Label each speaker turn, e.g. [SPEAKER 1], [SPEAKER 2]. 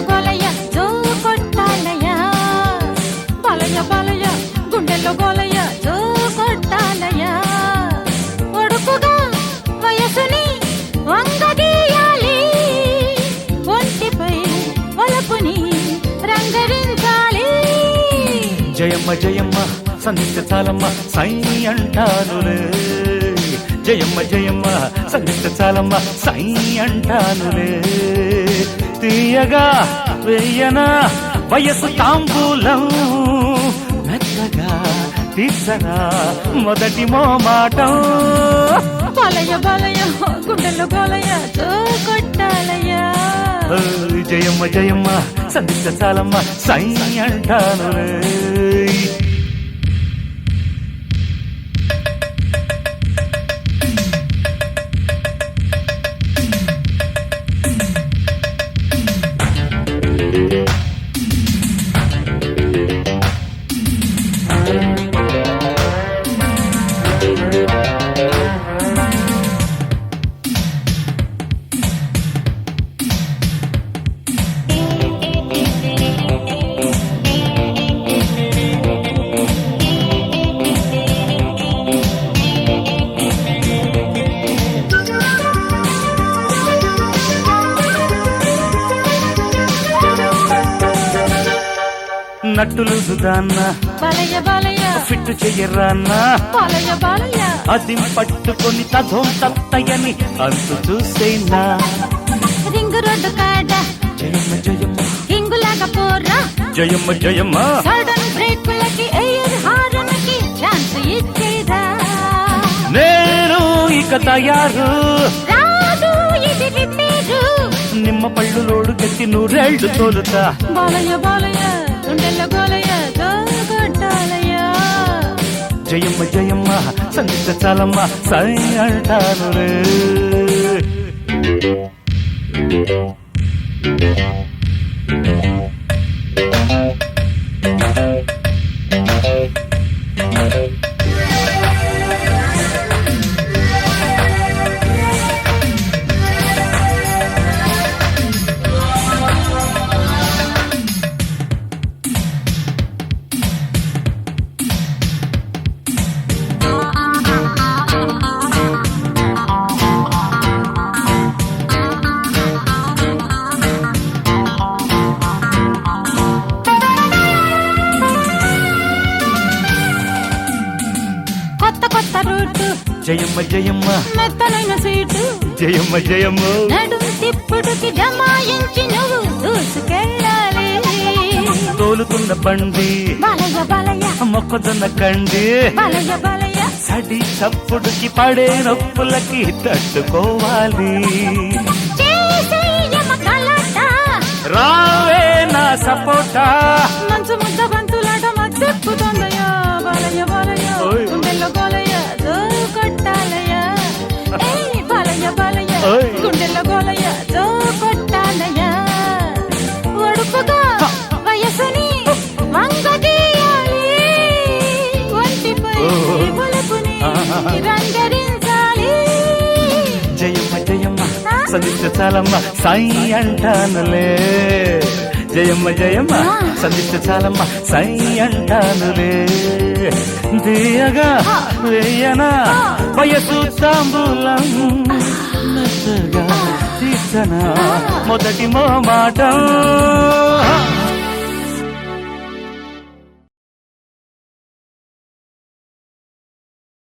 [SPEAKER 1] గుండెల్లో గోలయ్య జో కొట్టాలయ్య బాలయ్య బాలయ్య గుండెల్లో గోలయ్య జో కొట్టాలయ్య ఒడుకుగా వయసుని వంగదీయాలి ఒంటిపై వలపుని రంగరించాలి
[SPEAKER 2] జయమ్మ జయమ్మ సంధిస్తే చాలమ్మ సై అంటానులే జయమ్మ జయమ్మ సంధిస్తే చాలమ్మ సై అంటానులే తీయగా వెయ్యనా వయసు తాంబూలం మెత్తగా తీసరా మొదటి మోమాటం
[SPEAKER 1] బాలయ్య బాలయ్య గుండెల్లో గోలయ్య జో కొట్టాలయ్య
[SPEAKER 2] జయమ్మ జయమ్మ సంధిస్తే చాలమ్మ సై అంటానులే నట్టులు దాన్న
[SPEAKER 1] బాలయ్య బాలయ్య
[SPEAKER 2] ఫిట్టు చెయ్యరాన్న
[SPEAKER 1] బాలయ్య బాలయ్య
[SPEAKER 2] అది పట్టుకొని తధోం తత్తయని అంతు చూసేనా
[SPEAKER 1] రింగు రోడ్డు కాడ
[SPEAKER 2] జయమ్మ జయమ్మ
[SPEAKER 1] హింగులాగా పోరా
[SPEAKER 2] జయమ్మ జయమ్మ
[SPEAKER 1] సడన్ బ్రేకులకి ఎయిర్ హారన్కి ఛాన్స్ ఇచ్చేదా
[SPEAKER 2] నేను ఇక తయారు
[SPEAKER 1] రాదు ఇది రిపేరు
[SPEAKER 2] నిమ్మ పళ్ళు లోడు గట్టి నూరేళ్లు తోలుతా
[SPEAKER 1] బాలయ్య బాలయ్య గుండెల్లో గోలయ్య జో కొట్టాలయ్య
[SPEAKER 2] జయమ్మ జయమ్మ సంధిస్తే చాలమ్మ సై అంటానులే
[SPEAKER 1] కొత్త రూటు
[SPEAKER 2] జయమ్మ జయమ్మ
[SPEAKER 1] మెత్తనైన సీటు
[SPEAKER 2] జయమ్మ జయమ్మ
[SPEAKER 1] నడుం తిప్పుడుకి జమాయించి నువ్వు దూసుకెళ్ళాలి
[SPEAKER 2] తోలుతున్న బండి
[SPEAKER 1] బాలయ్య బాలయ్య
[SPEAKER 2] మొక్కజొన్న కండి
[SPEAKER 1] బాలయ్య బాలయ్య
[SPEAKER 2] సడి చప్పుడుకి పడే నొప్పులకి తట్టుకోవాలి
[SPEAKER 1] చేసేయమ కలట
[SPEAKER 2] రావే నా సపోటా
[SPEAKER 1] మంచు ముద్ద బంతులాట మద్దెక్కుతుందయ్యా బాలయ్య బాలయ్య
[SPEAKER 2] ఓయ్.
[SPEAKER 1] గుండెల్లో గోలయ్య జో కొట్టాలయ్య ఏయ్ బాలయ్య బాలయ్య
[SPEAKER 2] ఓయ్.
[SPEAKER 1] గుండెల్లో గోలయ్య జో కొట్టాలయ్య ఒడుపుగా వయసుని వంగదీయాలి ఒంటిపై
[SPEAKER 2] ఓయ్.
[SPEAKER 1] బలపుని
[SPEAKER 2] ఆహా.
[SPEAKER 1] రంగరించాలి
[SPEAKER 2] జయమ్మ జయమ్మ సంధిస్తే చాలమ్మ సై అంటానులే జయమ్మ జయమ్మ సంధిస్తే చాలమ్మ సై అంటానులే దియగా వేయనా వయసు తాంబూలం మెత్తగా తీసనా మొదటి మోమాటం